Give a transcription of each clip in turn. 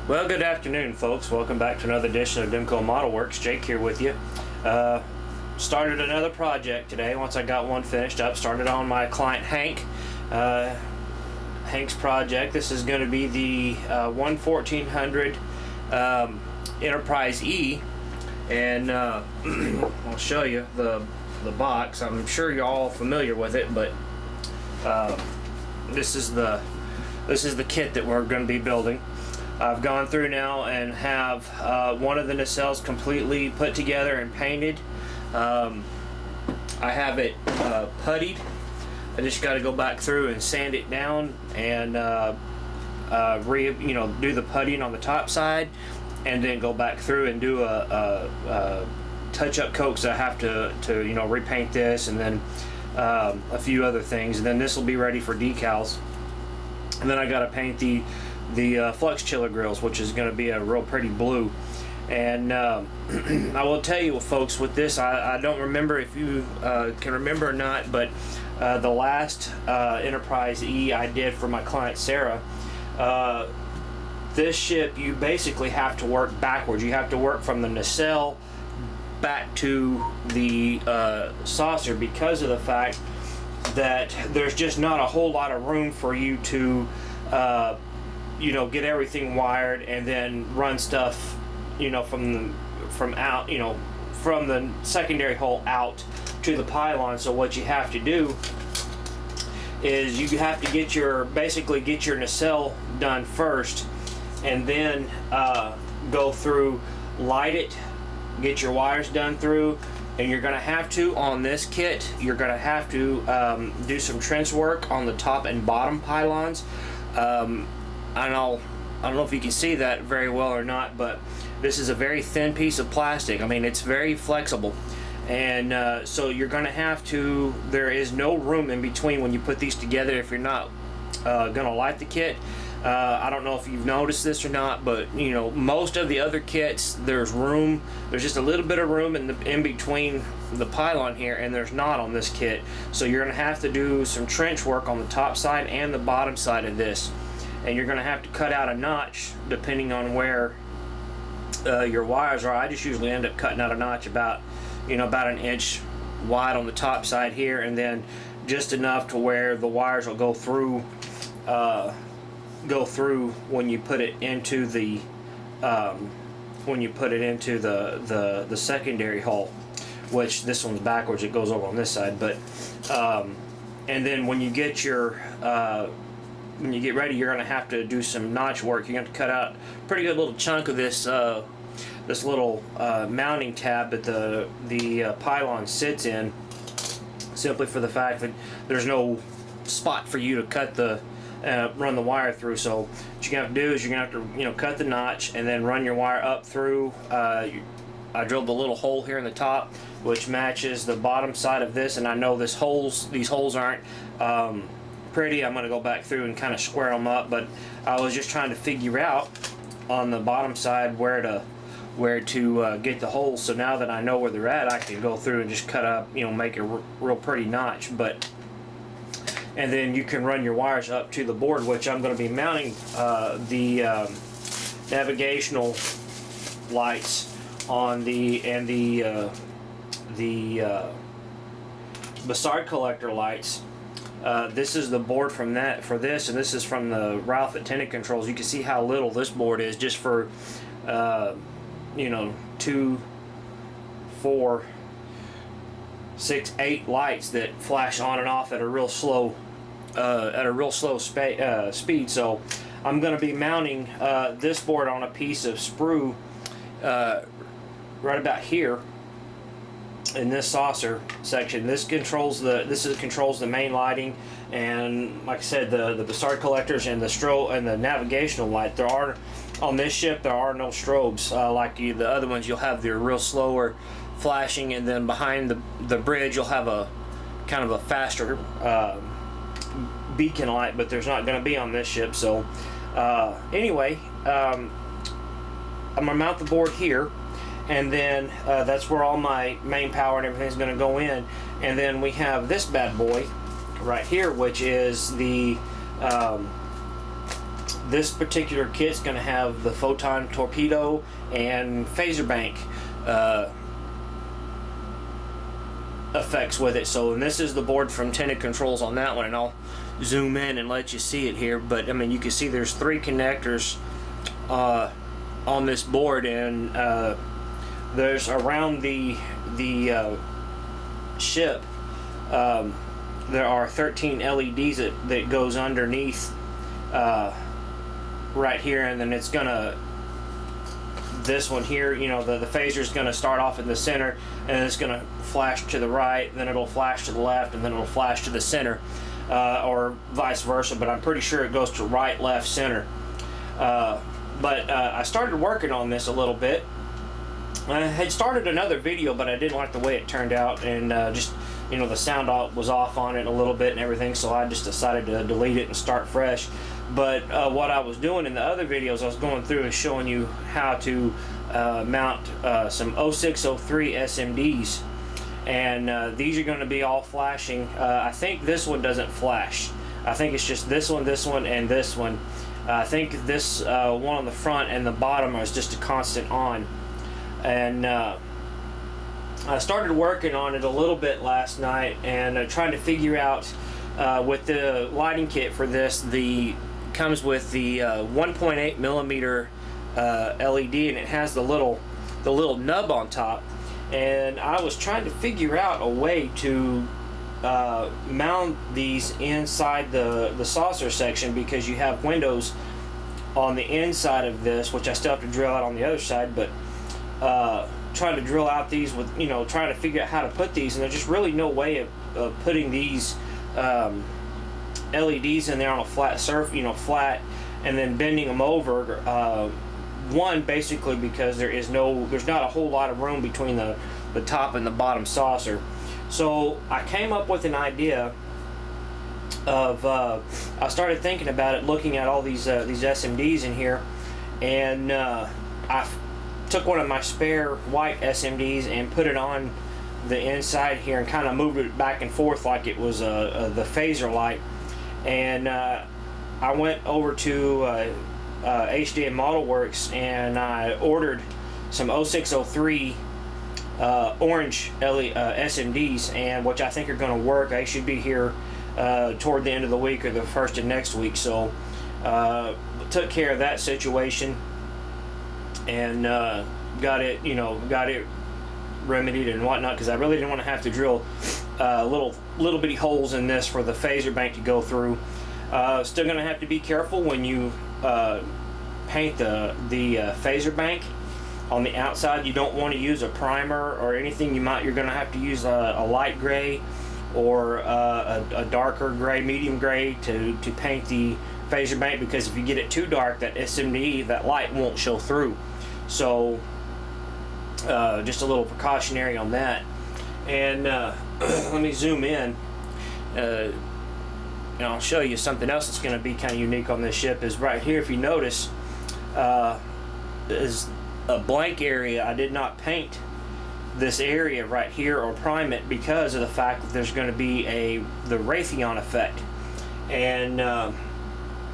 Well, good afternoon, folks. Welcome back to another edition of Demko Modelworks. Jake here with you. Started another project today. Once I got one finished up, started on my client Hank. Hank's project. This is going to be the 1400 Enterprise E, and I'll show you the box. I'm sure you're all familiar with it, but this is the kit that we're going to be building. I've gone through now and have one of the nacelles completely put together and painted. I have it puttied. I just got to go back through and sand it down and do the puttying on the top side, and then go back through and do a touch-up coat. So I have to repaint this, and then a few other things, and then this will be ready for decals. And then I got to paint the flux chiller grills, which is going to be a real pretty blue. And I will tell you, folks, with this, I don't remember if you can remember or not, but the last Enterprise E I did for my client Sarah, this ship, you basically have to work backwards. You have to work from the nacelle back to the saucer, because of the fact that there's just not a whole lot of room for you to get everything wired and then run stuff from the secondary hole out to the pylon. So what you have to do is you have to basically get your nacelle done first, and then go through, light it, get your wires done through. And you're going to have to, on this kit, you're going to have to do some trench work on the top and bottom pylons. I don't know if you can see that very well or not, but this is a very thin piece of plastic. I mean, it's very flexible. And so you're going to have to, there is no room in between when you put these together if you're not going to light the kit. I don't know if you've noticed this or not, but most of the other kits, there's room. There's just a little bit of room in between the pylon here, and there's not on this kit. So you're going to have to do some trench work on the top side and the bottom side of this, and you're going to have to cut out a notch depending on where your wires are. I just usually end up cutting out a notch about an inch wide on the top side here, and then just enough to where the wires will go through when you put it into the the secondary hole, which this one's backwards, it goes over on this side. But and then when you get ready, you're going to have to do some notch work. You're going to have to cut out a pretty good little chunk of this this little mounting tab that the pylon sits in, simply for the fact that there's no spot for you to cut run the wire through. So what you're gonna have to do is you're gonna have to cut the notch and then run your wire up through. I drilled a little hole here in the top, which matches the bottom side of this, and I know these holes aren't pretty. I'm gonna go back through and kind of square them up, but I was just trying to figure out on the bottom side where to get the holes. So now that I know where they're at, I can go through and just cut up, make a real pretty notch. And then you can run your wires up to the board, which I'm going to be mounting the navigational lights on the Bassard collector lights. This is the board for this, and this is from the Ralph Antenna Controls. You can see how little this board is, just for 2, 4, 6, 8 lights that flash on and off at a real slow speed. So I'm going to be mounting this board on a piece of sprue right about here in this saucer section. This controls the main lighting, and like I said, the Bassard collectors and the navigational light. On this ship there are no strobes like the other ones. You'll have the real slower flashing, and then behind the bridge you'll have a kind of a faster beacon light, but there's not going to be on this ship. So anyway, I'm going to mount the board here, and then that's where all my main power and everything's going to go in. And then we have this bad boy right here, which is the this particular kit's going to have the photon torpedo and phaser bank effects with it. So, and this is the board from Tinted Controls on that one, and I'll zoom in and let you see it here. But I mean, you can see there's 3 connectors on this board, and there's around the ship there are 13 LEDs that goes underneath right here, and then it's gonna, this one here, you know, the phaser is gonna start off in the center, and it's gonna flash to the right, then it'll flash to the left, and then it'll flash to the center, or vice versa, but I'm pretty sure it goes to right, left, center. But I started working on this a little bit. I had started another video, but I didn't like the way it turned out, and just, you know, the sound was off on it a little bit and everything, so I just decided to delete it and start fresh. But what I was doing in the other videos, I was going through and showing you how to mount some 0603 SMDs, and these are going to be all flashing. I think this one doesn't flash. I think it's just this one, and this one. I think this one on the front and the bottom is just a constant on. And I started working on it a little bit last night, and trying to figure out with the lighting kit for this, comes with the 1.8 millimeter LED, and it has the little nub on top. And I was trying to figure out a way to mount these inside the saucer section, because you have windows on the inside of this, which I still have to drill out on the other side, but trying to drill out these with, you know, trying to figure out how to put these, and there's just really no way of putting these LEDs in there on a flat surface, you know, flat, and then bending them over. One, basically because there's not a whole lot of room between the top and the bottom saucer. So I came up with an idea of, I started thinking about it, looking at all these SMDs in here, and I took one of my spare white SMDs and put it on the inside here, and kind of moved it back and forth like it was the phaser light. And I went over to Pt-1 Modelworks, and I ordered some 0603 orange SMDs, and which I think are going to work. They should be here toward the end of the week or the first of next week. So took care of that situation, and got it remedied and whatnot, because I really didn't want to have to drill little bitty holes in this for the phaser bank to go through. Still going to have to be careful when you paint the phaser bank on the outside. You don't want to use a primer or anything. You're going to have to use a light gray or a darker gray, medium gray to paint the phaser bank, because if you get it too dark, that SMD, that light won't show through. So just a little precautionary on that. And let me zoom in, and I'll show you something else that's going to be kind of unique on this ship. Is right here, if you notice, is a blank area. I did not paint this area right here or prime it, because of the fact that there's going to be the Raytheon effect. And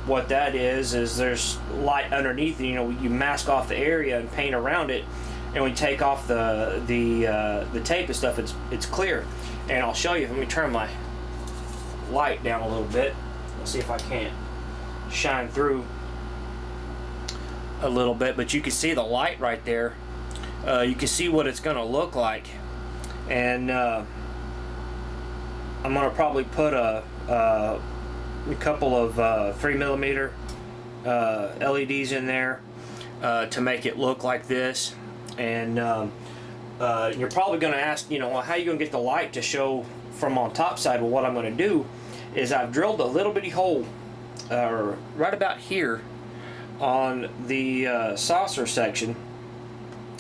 what that is there's light underneath. You know, you mask off the area and paint around it, and we take off the tape and stuff. It's clear. And I'll show you. Let me turn my light down a little bit. Let's see if I can't shine through a little bit, but you can see the light right there. You can see what it's going to look like, and I'm going to probably put a couple of 3mm LEDs in there to make it look like this. And you're probably going to ask, you know, well, how are you going to get the light to show from on top side? Well, what I'm going to do is I've drilled a little bitty hole right about here on the saucer section,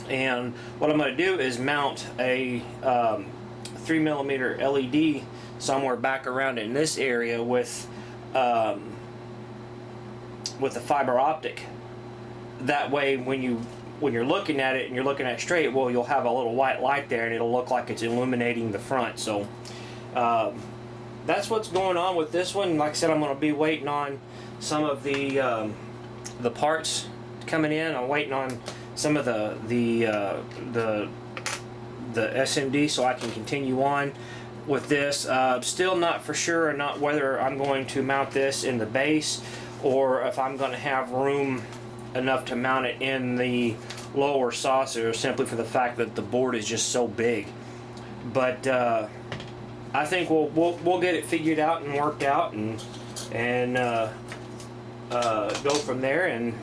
and what I'm going to do is mount a 3mm LED somewhere back around in this area with a fiber optic. That way, when you're looking at it and you're looking at it straight, well, you'll have a little white light there, and it'll look like it's illuminating the front. So that's what's going on with this one. Like I said, I'm going to be waiting on some of the the parts coming in. I'm waiting on some of the SMD so I can continue on with this. Still not for sure, not whether I'm going to mount this in the base or if I'm going to have room enough to mount it in the lower saucer, simply for the fact that the board is just so big. But I think we'll get it figured out and worked out, and go from there, and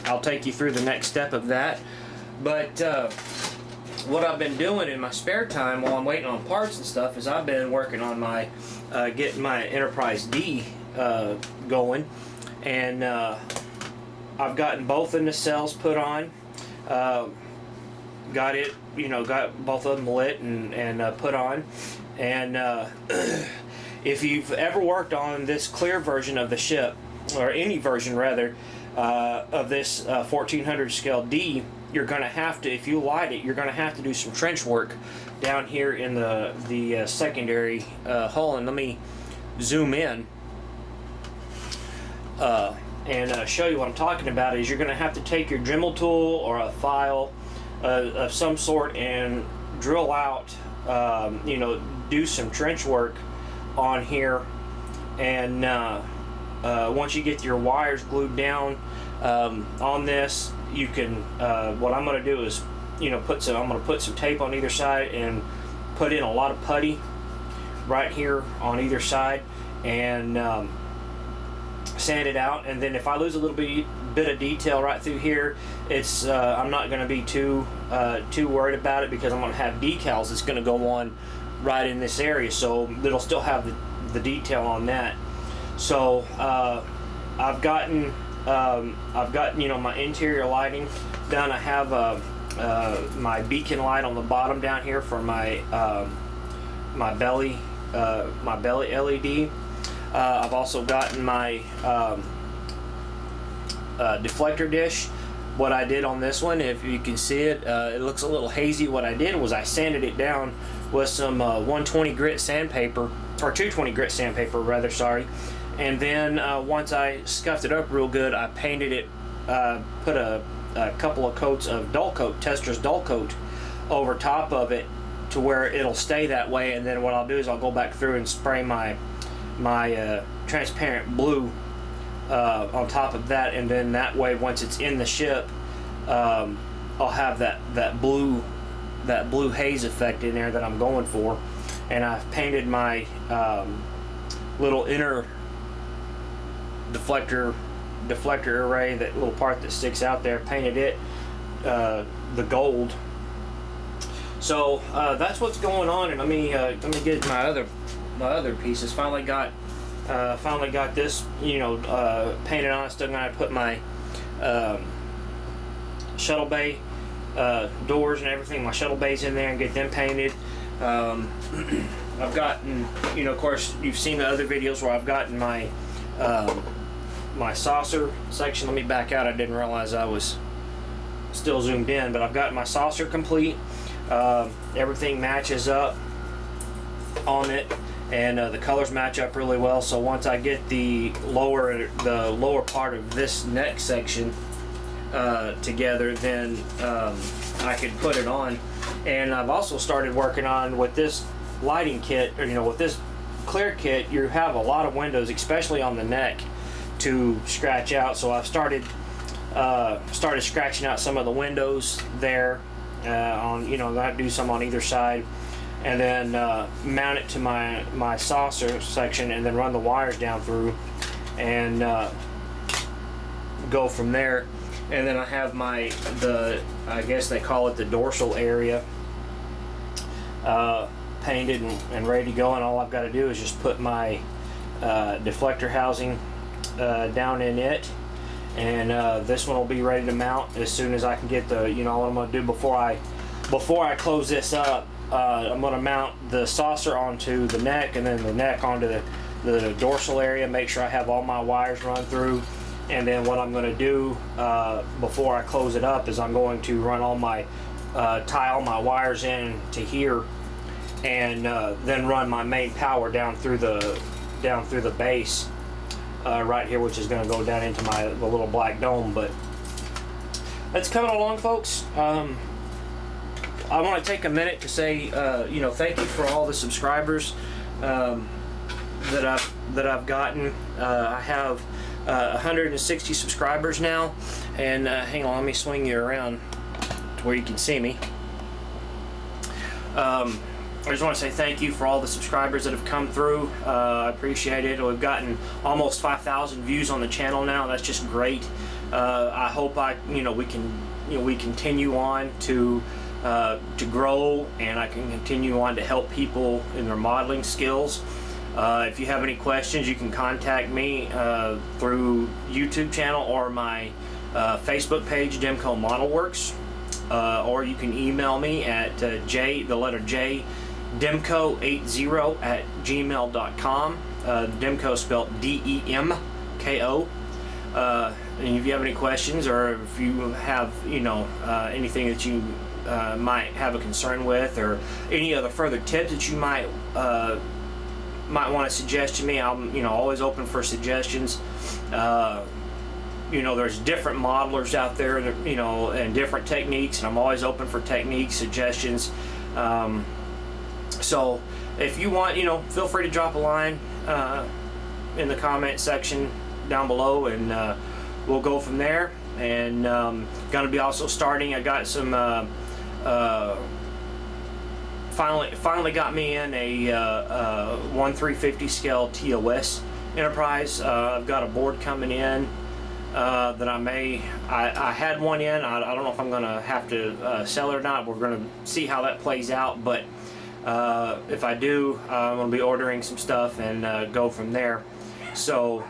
I'll take you through the next step of that. But what I've been doing in my spare time while I'm waiting on parts and stuff is I've been working on my getting my Enterprise D going, and I've gotten both of the nacelles put on. Got it, got both of them lit and put on. And if you've ever worked on this clear version of the ship, or any version rather, of this 1400 scale D, you're going to have to, if you light it, you're going to have to do some trench work down here in the secondary hull. And let me zoom in and show you what I'm talking about. Is you're going to have to take your Dremel tool or a file of some sort and drill out, do some trench work on here. And once you get your wires glued down on this, you can, what I'm going to do is, I'm going to put some tape on either side and put in a lot of putty right here on either side, and sand it out. And then if I lose a little bit of detail right through here, it's I'm not going to be too worried about it, because I'm going to have decals that's going to go on right in this area, so it'll still have the detail on that. So I've gotten my interior lighting done. I have my beacon light on the bottom down here for my my belly LED. I've also gotten my deflector dish. What I did on this one, if you can see it, it looks a little hazy. What I did was I sanded it down with some 120 grit sandpaper, or 220 grit sandpaper rather, sorry. And then once I scuffed it up real good, I painted it, put a couple of coats of dull coat, Testra's dull coat, over top of it to where it'll stay that way. And then what I'll do is I'll go back through and spray my transparent blue on top of that, and then that way, once it's in the ship, I'll have that blue haze effect in there that I'm going for. And I've painted my little inner deflector array, that little part that sticks out there, painted it the gold. So that's what's going on. And let me get my other pieces. Finally got this painted on. Still gonna put my shuttle bay doors and everything, my shuttle bays in there, and get them painted. I've gotten, of course, you've seen the other videos where I've gotten my my saucer section. Let me back out. I didn't realize I was still zoomed in, but I've got my saucer complete. Everything matches up on it, and the colors match up really well. So once I get the lower part of this neck section together, then I can put it on. And I've also started working on, with this lighting kit, or with this clear kit, you have a lot of windows, especially on the neck, to scratch out. So I've started scratching out some of the windows there. I do some on either side, and then mount it to my saucer section, and then run the wires down through, and go from there. And then I have I guess they call it the dorsal area, painted and ready to go. And all I've got to do is just put my deflector housing down in it, and this one will be ready to mount as soon as I can get what I'm going to do before I close this up. I'm going to mount the saucer onto the neck, and then the neck onto the dorsal area. Make sure I have all my wires run through. And then what I'm going to do before I close it up is I'm going to run tie all my wires in to here, and then run my main power down through the base right here, which is going to go down into the little black dome. But that's coming along, folks. I want to take a minute to say, you know, thank you for all the subscribers that I've gotten. I have 160 subscribers now, and hang on, let me swing you around to where you can see me. I just want to say thank you for all the subscribers that have come through. I appreciate it. We've gotten almost 5,000 views on the channel now. That's just great. I hope we continue on to grow, and I can continue on to help people in their modeling skills. If you have any questions, you can contact me through YouTube channel or my Facebook page, Demko Modelworks, or you can email me at demko80@gmail.com. Demko spelled D-E-M-K-O. And if you have any questions, or if you have, you know, anything that you might have a concern with, or any other further tips that you might want to suggest to me, I'm, you know, always open for suggestions. You know, there's different modelers out there, you know, and different techniques, and I'm always open for techniques, suggestions. So if you want, you know, feel free to drop a line in the comment section down below, and we'll go from there. And gonna be also starting, I got some finally got me in a 1/350 scale TOS Enterprise. I've got a board coming in that I had one in. I don't know if I'm gonna have to sell it or not. We're gonna see how that plays out, but if I do, I'm gonna be ordering some stuff and go from there. So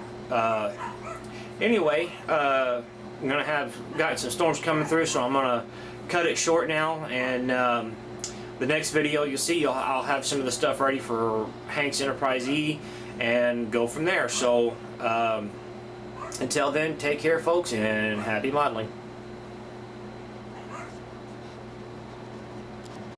anyway, I'm gonna got some storms coming through, so I'm gonna cut it short now, and the next video you'll see, I'll have some of the stuff ready for Hank's Enterprise E and go from there. So until then, take care, folks, and happy modeling.